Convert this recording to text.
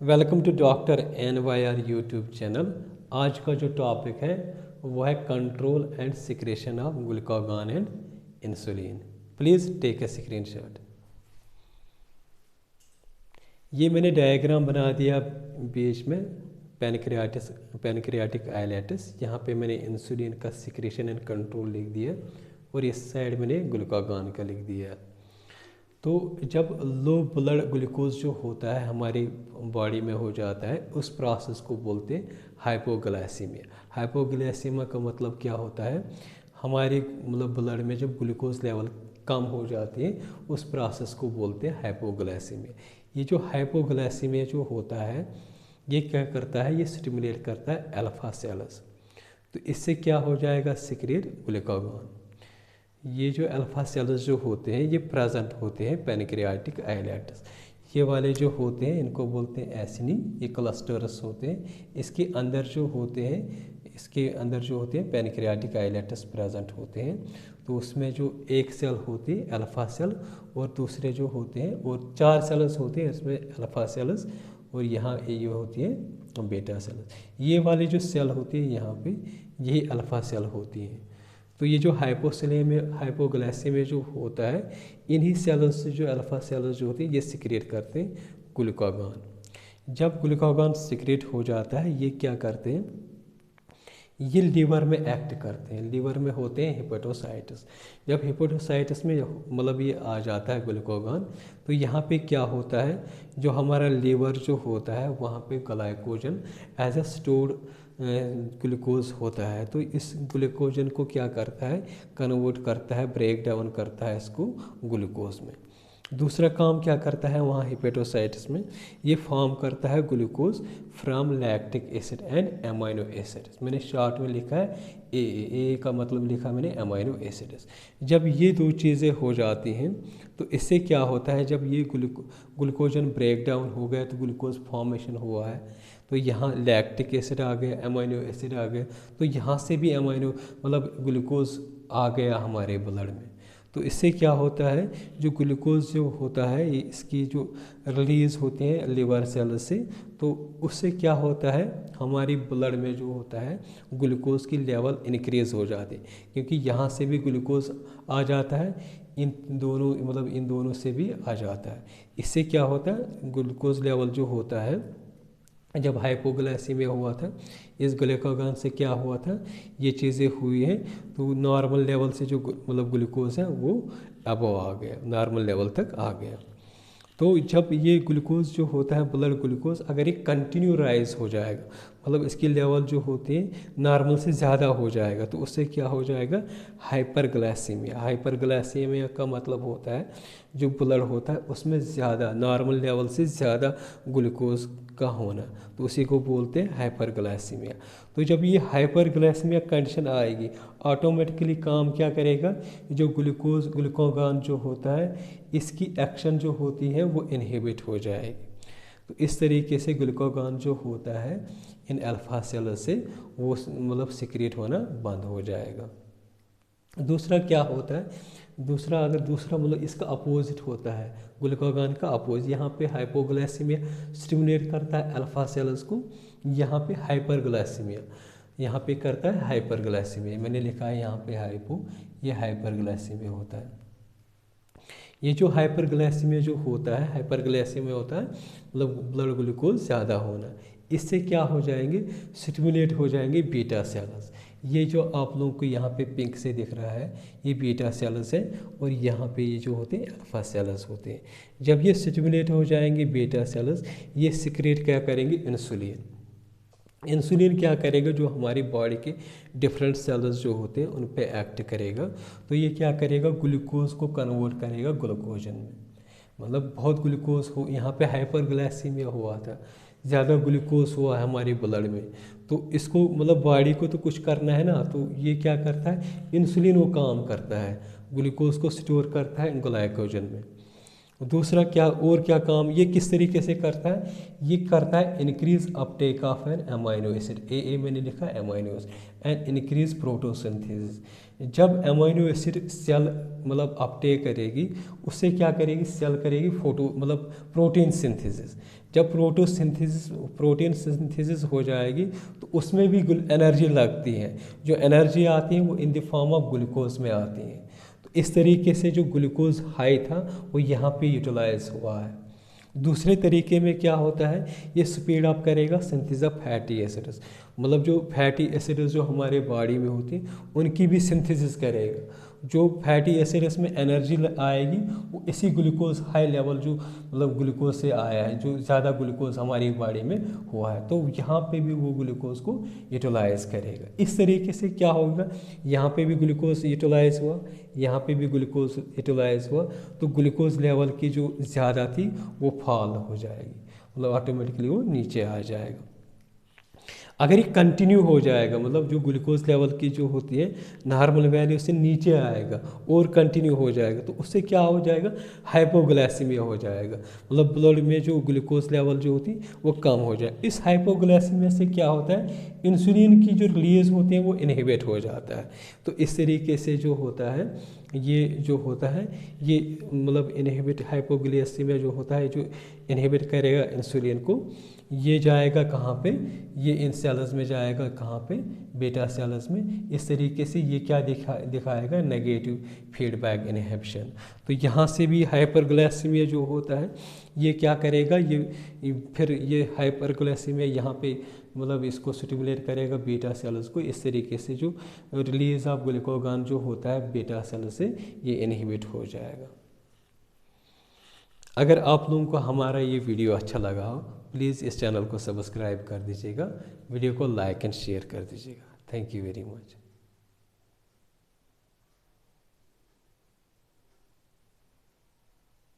Welcome to doctor NYR YouTube channel. आज का जो टॉपिक है वो है control and secretion of glucagon and insulin. Please take a screenshot. ये मैंने डायग्राम बना दिया बीच में पैनक्रियाटिक आइलेट्स। यहाँ पे मैंने इंसुलिन का सिक्रेशन एंड कंट्रोल लिख दिया और इस साइड मैंने ग्लूकागॉन का लिख दिया। तो जब लो ब्लड ग्लूकोज जो होता है हमारी बॉडी में हो जाता है, उस प्रोसेस को बोलते हैं हाइपोग्लाइसीमिया। हाइपोग्लाइसीमिया का मतलब क्या होता है, हमारे ब्लड में जब ग्लूकोज लेवल कम हो जाती है उस प्रोसेस को बोलते हैं हाइपोग्लाइसीमिया। ये जो हाइपोग्लाइसीमिया जो होता है ये क्या करता है, ये स्टिमुलेट करता है अल्फा सेल्स। तो इससे क्या हो जाएगा, सिक्रेट ग्लूकागॉन। ये जो अल्फा सेल्स जो होते हैं ये प्रेजेंट होते हैं पैनक्रियाटिक आइलेट्स। ये वाले जो होते हैं इनको बोलते हैं एसिनी, ये क्लस्टर्स होते हैं। इसके अंदर जो होते हैं पैनक्रियाटिक आइलेट्स प्रेजेंट होते हैं। तो उसमें जो एक सेल होती है अल्फा सेल और दूसरे जो होते हैं और 4 सेल्स होते हैं इसमें अल्फा सेल्स, और यहाँ ये होती है बीटा सेल्स। ये वाली जो सेल होती है यहाँ पे यही अल्फा सेल होती है। तो ये जो हाइपोग्लाइसीमिया जो होता है इन्हीं सेल्स से जो अल्फा सेल्स जो होती है ये सिक्रेट करते हैं ग्लूकागॉन। जब ग्लूकागॉन सिक्रेट हो जाता है ये क्या करते हैं, ये लीवर में एक्ट करते हैं। लीवर में होते हैं हेपेटोसाइट्स। जब हेपेटोसाइट्स में ये आ जाता है ग्लूकागॉन, तो यहाँ पे क्या होता है, जो हमारा लीवर जो होता है वहाँ पे glycogen as a stored glucose होता है। तो इस ग्लूकोजन को क्या करता है, कन्वर्ट करता है, ब्रेक डाउन करता है इसको ग्लूकोज में। दूसरा काम क्या करता है वहाँ हेपेटोसाइट्स में, ये फॉर्म करता है glucose from lactic acid and amino acids. मैंने शॉर्ट में लिखा है ए का मतलब लिखा मैंने अमाइनो एसिड्स। जब ये दो चीज़ें हो जाती हैं तो इससे क्या होता है, जब ये ग्लूकोजन ब्रेक डाउन हो गया तो ग्लूकोज फॉर्मेशन हुआ है, तो यहाँ लैक्टिक एसिड आ गया, अमाइनो एसिड आ गया, तो यहाँ से भी अमाइनो ग्लूकोज आ गया हमारे ब्लड में। तो इससे क्या होता है, जो ग्लूकोज जो होता है ये इसकी जो रिलीज़ होते हैं लिवर सेल से, तो उससे क्या होता है हमारी ब्लड में जो होता है ग्लूकोज की लेवल इंक्रीज़ हो जाती है, क्योंकि यहाँ से भी ग्लूकोज आ जाता है, इन दोनों से भी आ जाता है। इससे क्या होता है, ग्लूकोज लेवल जो होता है जब हाइपोग्लाइसीमिया हुआ था इस ग्लूकागॉन से क्या हुआ था, ये चीज़ें हुई हैं, तो नॉर्मल लेवल से जो ग्लूकोज है वो अबव आ गया, नॉर्मल लेवल तक आ गया। तो जब ये ग्लूकोज जो होता है ब्लड ग्लूकोज अगर ये कंटिन्यू राइज हो जाएगा, इसकी लेवल जो होती है नॉर्मल से ज़्यादा हो जाएगा, तो उससे क्या हो जाएगा, हाइपरग्लाइसीमिया। हाइपरग्लाइसीमिया का मतलब होता है जो ब्लड होता है उसमें ज़्यादा नॉर्मल लेवल से ज़्यादा ग्लूकोज का होना, तो उसी को बोलते हैं हाइपरग्लाइसीमिया। तो जब ये हाइपरग्लाइसीमिया कंडीशन आएगी ऑटोमेटिकली काम क्या करेगा, जो ग्लूकागॉन जो होता है इसकी एक्शन जो होती है वो इनहिबिट हो जाएगी। तो इस तरीके से ग्लूकागॉन जो होता है इन अल्फा सेल से वो सिक्रेट होना बंद हो जाएगा। दूसरा क्या होता है, दूसरा इसका अपोजिट होता है, ग्लूकागॉन का अपोजिट। यहाँ पे हाइपोग्लाइसीमिया स्टिमुलेट करता है अल्फा सेल्स को, यहाँ पे हाइपरग्लाइसीमिया यहाँ पे करता है हाइपरग्लाइसीमिया। मैंने लिखा है यहाँ पे ये हाइपरग्लाइसीमिया होता है। ये जो हाइपरग्लाइसीमिया जो होता है, हाइपरग्लाइसीमिया होता है ब्लड ग्लूकोज ज़्यादा होना। इससे क्या हो जाएंगे, स्टिमुलेट हो जाएंगे बीटा सेल्स। ये जो आप लोगों को यहाँ पे पिंक से दिख रहा है ये बीटा सेल्स है, और यहाँ पे ये जो होते हैं अल्फा सेल्स होते हैं। जब ये स्टिमुलेट हो जाएंगे बीटा सेल्स, ये सिक्रेट क्या करेंगे, इंसुलिन। इंसुलिन क्या करेगा, जो हमारी बॉडी के डिफरेंट सेल्स जो होते हैं उन पे एक्ट करेगा, तो ये क्या करेगा, ग्लूकोज को कन्वर्ट करेगा ग्लूकोजन में। बहुत ग्लूकोज हो, यहाँ पे हाइपरग्लाइसीमिया हुआ था, ज़्यादा ग्लूकोज हुआ है हमारी ब्लड में, तो इसको बॉडी को तो कुछ करना है ना, तो ये क्या करता है, इंसुलिन वो काम करता है, ग्लूकोज को स्टोर करता है ग्लाइकोजन में। दूसरा क्या काम ये किस तरीके से करता है, ये करता है increase uptake of an amino acid. ए मैंने लिखा amino acid and increase protein synthesis. जब अमीनो एसिड सेल मतलब अपटेक करेगी, उससे क्या करेगी, सेल करेगी फोटो मतलब प्रोटीन सिंथेसिस। जब प्रोटीन सिंथेसिस हो जाएगी तो उसमें भी एनर्जी लगती है। जो एनर्जी आती है वो in the form of glucose में आती है। तो इस तरीके से जो ग्लूकोज हाई था वो यहाँ पे यूटिलाइज हुआ है। दूसरे तरीके में क्या होता है, ये स्पीड अप करेगा सिंथेसिस ऑफ फैटी एसिड्स, मतलब जो फैटी एसिड्स जो हमारे बॉडी में होती हैं उनकी भी सिंथेसिस करेगा। जो फैटी एसिड्स में एनर्जी आएगी वो इसी ग्लूकोज हाई लेवल जो मतलब ग्लूकोज से आया है, जो ज़्यादा ग्लूकोज हमारी बॉडी में हुआ है, तो यहाँ पे भी वो ग्लूकोज को यूटिलाइज करेगा। इस तरीके से क्या होगा, यहाँ पे भी ग्लूकोज यूटिलाइज हुआ, यहाँ पे भी ग्लूकोज यूटिलाइज हुआ, तो ग्लूकोज लेवल की जो ज़्यादा थी वो फॉल हो जाएगी, मतलब ऑटोमेटिकली वो नीचे आ जाएगा। अगर ये कंटिन्यू हो जाएगा, मतलब जो ग्लूकोज लेवल की जो होती है नॉर्मल वैल्यू से नीचे आएगा और कंटिन्यू हो जाएगा, तो उससे क्या हो जाएगा, हाइपोग्लाइसीमिया हो जाएगा, मतलब ब्लड में जो ग्लूकोज लेवल जो होती है वो कम हो जाए। इस हाइपोग्लाइसीमिया से क्या होता है, इंसुलिन की जो रिलीज होती है वो इनहिबिट हो जाता है। तो इस तरीके से जो होता है, ये जो होता है ये मतलब इनहिबिट हाइपोग्लाइसीमिया जो होता है, जो इनहिबिट करेगा इंसुलिन को, ये जाएगा कहाँ पे, ये इन सेल्स में जाएगा कहाँ पे, बीटा सेल्स में। इस तरीके से ये क्या दिखाएगा, नेगेटिव फीडबैक इनहिबिशन। तो यहाँ से भी हाइपरग्लाइसीमिया जो होता है ये क्या करेगा, ये फिर ये हाइपरग्लाइसीमिया यहाँ पे मतलब इसको स्टिमुलेट करेगा बीटा सेल्स को। इस तरीके से जो रिलीज ऑफ ग्लूकागॉन जो होता है बीटा सेल से ये इनहिबिट हो जाएगा। अगर आप लोगों को हमारा ये वीडियो अच्छा लगा हो, प्लीज़ इस चैनल को सब्सक्राइब कर दीजिएगा, वीडियो को लाइक एंड शेयर कर दीजिएगा। Thank you very much.